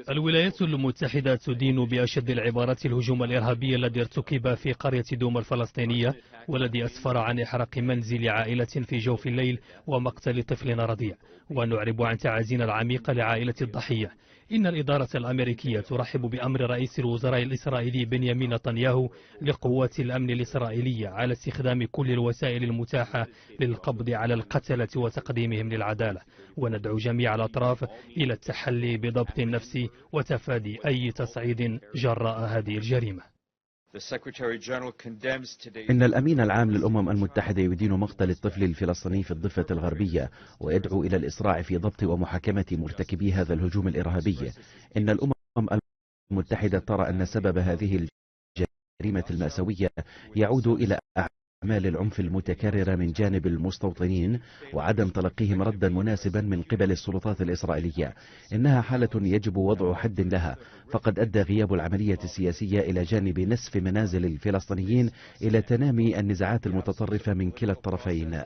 الولايات المتحدة تدين بأشد العبارات الهجوم الإرهابي الذي ارتكب في قرية دوما الفلسطينية، والذي أسفر عن إحراق منزل عائلة في جوف الليل ومقتل طفل رضيع. ونعرب عن تعازينا العميقة لعائلة الضحية. إن الإدارة الأمريكية ترحب بأمر رئيس الوزراء الإسرائيلي بنيامين نتنياهو لقوات الأمن الإسرائيلية على استخدام كل الوسائل المتاحة للقبض على القتلة وتقديمهم للعدالة. وندعو جميع الأطراف إلى التحلي بضبط النفس وتفادي أي تصعيد جراء هذه الجريمة. إن الأمين العام للأمم المتحدة يدين مقتل الطفل الفلسطيني في الضفة الغربية، ويدعو إلى الإسراع في ضبط ومحاكمة مرتكبي هذا الهجوم الإرهابي. إن الأمم المتحدة ترى أن سبب هذه الجريمة المأساوية يعود إلى أعمال العنف المتكررة من جانب المستوطنين وعدم تلقيهم ردا مناسبا من قبل السلطات الإسرائيلية. إنها حالة يجب وضع حد لها، فقد أدى غياب العملية السياسية إلى جانب نسف منازل الفلسطينيين إلى تنامي النزاعات المتطرفة من كلا الطرفين.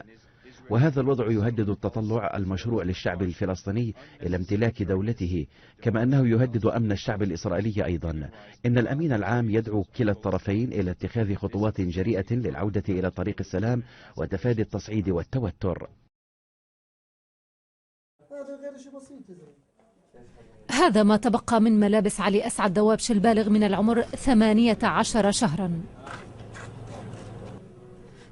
وهذا الوضع يهدد التطلع المشروع للشعب الفلسطيني إلى امتلاك دولته، كما أنه يهدد أمن الشعب الإسرائيلي أيضا. إن الأمين العام يدعو كلا الطرفين إلى اتخاذ خطوات جريئة للعودة إلى طريق السلام وتفادي التصعيد والتوتر. هذا ما تبقى من ملابس علي أسعد دوابش البالغ من العمر 18 شهرا.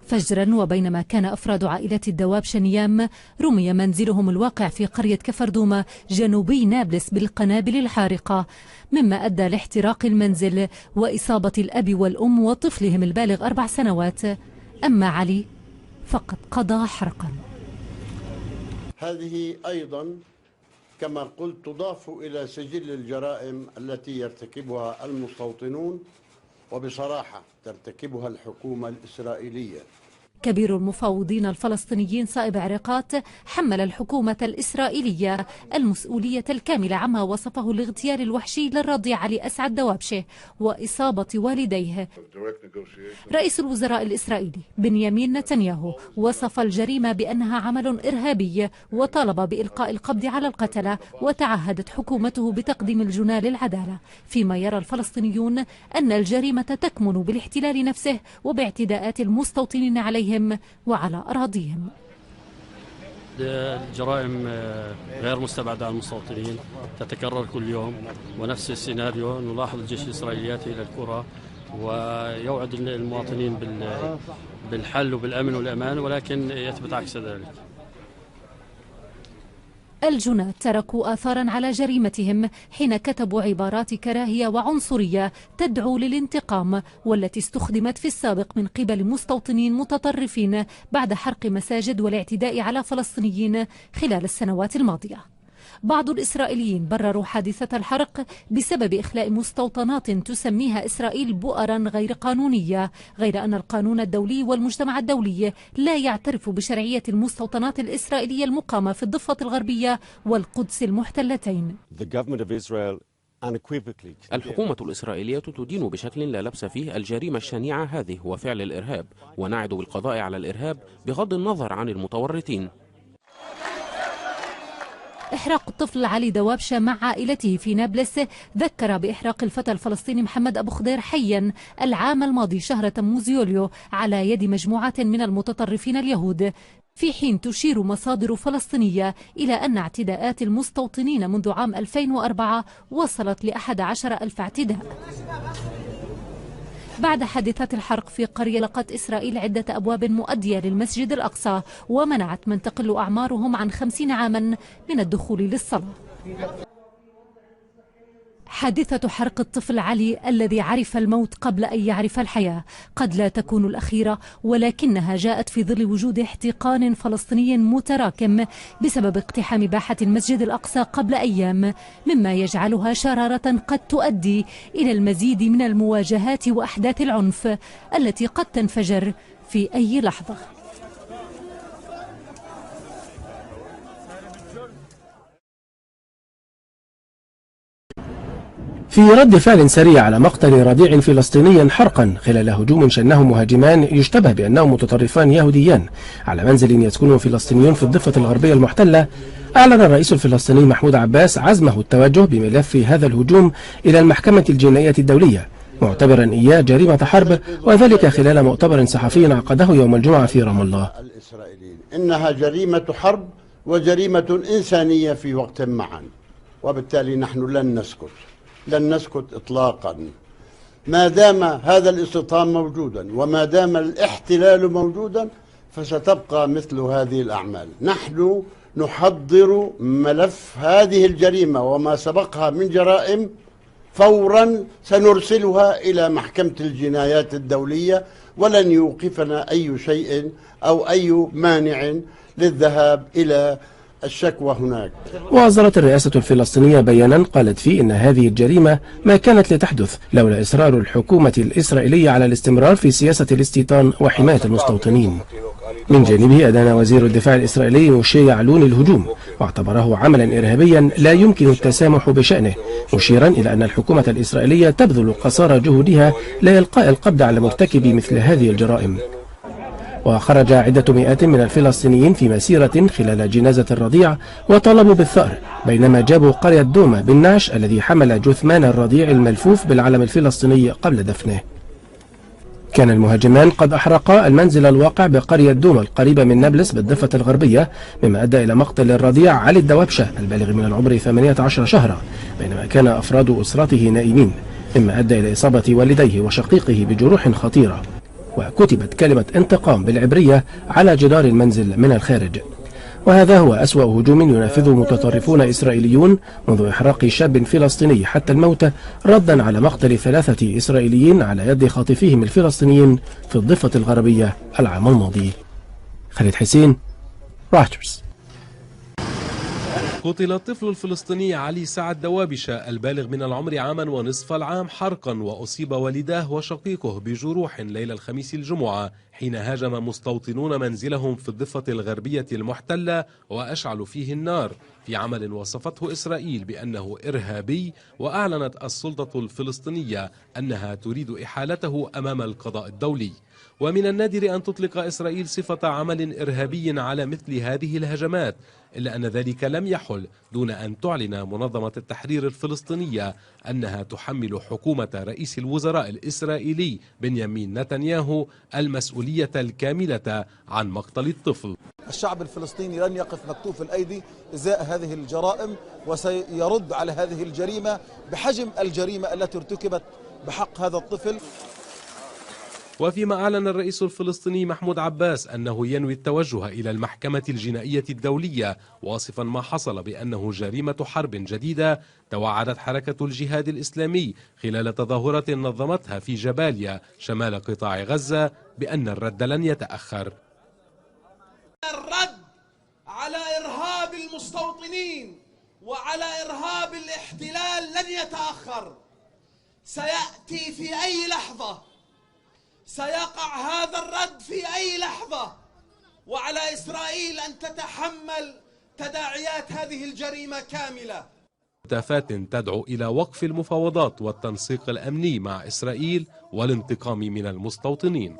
فجرا وبينما كان أفراد عائلة الدوابش نيام، رمي منزلهم الواقع في قرية كفردومة جنوبي نابلس بالقنابل الحارقة، مما أدى لاحتراق المنزل وإصابة الأب والأم وطفلهم البالغ 4 سنوات. أما علي فقد قضى حرقا. هذه أيضا كما قلت تضاف إلى سجل الجرائم التي يرتكبها المستوطنون، وبصراحة ترتكبها الحكومة الإسرائيلية. كبير المفاوضين الفلسطينيين صائب عريقات حمل الحكومة الإسرائيلية المسؤولية الكاملة عما وصفه الاغتيال الوحشي للرضيع علي أسعد دوابشه وإصابة والديه. رئيس الوزراء الإسرائيلي بنيامين نتنياهو وصف الجريمة بأنها عمل إرهابي وطالب بإلقاء القبض على القتلة، وتعهدت حكومته بتقديم الجنى للعدالة، فيما يرى الفلسطينيون أن الجريمة تكمن بالاحتلال نفسه وباعتداءات المستوطنين عليهم وعلى أراضيهم. الجرائم غير مستبعدة على المستوطنين، تتكرر كل يوم، ونفس السيناريو نلاحظ الجيش الإسرائيلي يأتي إلى القرى ويوعد المواطنين بالحل وبالأمن والأمان، ولكن يثبت عكس ذلك. الجناة تركوا آثارا على جريمتهم حين كتبوا عبارات كراهية وعنصرية تدعو للانتقام، والتي استخدمت في السابق من قبل مستوطنين متطرفين بعد حرق مساجد والاعتداء على فلسطينيين خلال السنوات الماضية. بعض الإسرائيليين برروا حادثة الحرق بسبب إخلاء مستوطنات تسميها إسرائيل بؤرا غير قانونية، غير أن القانون الدولي والمجتمع الدولي لا يعترف بشرعية المستوطنات الإسرائيلية المقامة في الضفة الغربية والقدس المحتلتين. الحكومة الإسرائيلية تدين بشكل لا لبس فيه الجريمة الشنيعة هذه وفعل الإرهاب، ونعد بالقضاء على الإرهاب بغض النظر عن المتورطين. إحراق الطفل علي دوابشة مع عائلته في نابلس ذكر بإحراق الفتى الفلسطيني محمد أبو خضير حيا العام الماضي شهر تموز يوليو على يد مجموعة من المتطرفين اليهود، في حين تشير مصادر فلسطينية إلى أن اعتداءات المستوطنين منذ عام 2004 وصلت ل11,000 اعتداء. بعد حادثات الحرق في قرية لقت إسرائيل عدة أبواب مؤدية للمسجد الأقصى، ومنعت من تقل أعمارهم عن 50 عاما من الدخول للصلاة. حادثة حرق الطفل علي الذي عرف الموت قبل أن يعرف الحياة قد لا تكون الأخيرة، ولكنها جاءت في ظل وجود احتقان فلسطيني متراكم بسبب اقتحام باحة المسجد الأقصى قبل أيام، مما يجعلها شرارة قد تؤدي إلى المزيد من المواجهات وأحداث العنف التي قد تنفجر في أي لحظة. في رد فعل سريع على مقتل رضيع فلسطيني حرقا خلال هجوم شنه مهاجمان يشتبه بأنهم متطرفان يهوديان على منزل يسكنه فلسطينيون في الضفة الغربية المحتلة، أعلن الرئيس الفلسطيني محمود عباس عزمه التوجه بملف هذا الهجوم إلى المحكمة الجنائية الدولية، معتبرا إياه جريمة حرب، وذلك خلال مؤتمر صحفي عقده يوم الجمعة في رام الله. إنها جريمة حرب وجريمة إنسانية في وقت معا، وبالتالي نحن لن نسكت إطلاقا ما دام هذا الاستيطان موجودا وما دام الاحتلال موجودا، فستبقى مثل هذه الأعمال. نحن نحضر ملف هذه الجريمة وما سبقها من جرائم فورا، سنرسلها إلى محكمة الجنايات الدولية، ولن يوقفنا أي شيء أو أي مانع للذهاب إلى الشكوى هناك. وأصدرت الرئاسة الفلسطينية بيانا قالت فيه إن هذه الجريمة ما كانت لتحدث لولا إصرار الحكومة الإسرائيلية على الاستمرار في سياسة الاستيطان وحماية المستوطنين. من جانبه أدان وزير الدفاع الإسرائيلي موشي يعلون الهجوم، واعتبره عملا إرهابيا لا يمكن التسامح بشأنه، مشيرا إلى أن الحكومة الإسرائيلية تبذل قصارى جهودها لإلقاء القبض على مرتكبي مثل هذه الجرائم. وخرج عدة مئات من الفلسطينيين في مسيرة خلال جنازة الرضيع وطالبوا بالثأر، بينما جابوا قرية دوما بالنعش الذي حمل جثمان الرضيع الملفوف بالعلم الفلسطيني قبل دفنه. كان المهاجمان قد أحرقا المنزل الواقع بقرية دوما القريبة من نابلس بالضفة الغربية، مما أدى إلى مقتل الرضيع علي الدوابشة البالغ من العمر 18 شهرا، بينما كان أفراد أسرته نائمين، مما أدى إلى إصابة والديه وشقيقه بجروح خطيرة. وكتبت كلمة انتقام بالعبرية على جدار المنزل من الخارج. وهذا هو أسوأ هجوم ينفذه متطرفون إسرائيليون منذ إحراق شاب فلسطيني حتى الموت، ردا على مقتل 3 إسرائيليين على يد خاطفيهم الفلسطينيين في الضفة الغربية العام الماضي. خالد حسين، رويترز. قتل الطفل الفلسطيني علي سعد دوابشة البالغ من العمر 1.5 عام حرقا، وأصيب والداه وشقيقه بجروح ليلة الخميس الجمعة حين هاجم مستوطنون منزلهم في الضفة الغربية المحتلة وأشعلوا فيه النار، في عمل وصفته إسرائيل بأنه إرهابي، وأعلنت السلطة الفلسطينية أنها تريد إحالته أمام القضاء الدولي. ومن النادر أن تطلق إسرائيل صفة عمل إرهابي على مثل هذه الهجمات، إلا أن ذلك لم يحل دون أن تعلن منظمة التحرير الفلسطينية أنها تحمل حكومة رئيس الوزراء الإسرائيلي بنيامين نتنياهو المسؤولية الكاملة عن مقتل الطفل. الشعب الفلسطيني لن يقف مكتوف الأيدي إزاء هذه الجرائم، وسيرد على هذه الجريمة بحجم الجريمة التي ارتكبت بحق هذا الطفل. وفيما أعلن الرئيس الفلسطيني محمود عباس أنه ينوي التوجه إلى المحكمة الجنائية الدولية، واصفا ما حصل بأنه جريمة حرب جديدة، توعدت حركة الجهاد الإسلامي خلال تظاهرات نظمتها في جباليا شمال قطاع غزة بأن الرد لن يتأخر. الرد على إرهاب المستوطنين وعلى إرهاب الاحتلال لن يتأخر، سيأتي في أي لحظة، سيقع هذا الرد في أي لحظة، وعلى إسرائيل أن تتحمل تداعيات هذه الجريمة كاملة. هتافات تدعو إلى وقف المفاوضات والتنسيق الأمني مع إسرائيل والانتقام من المستوطنين.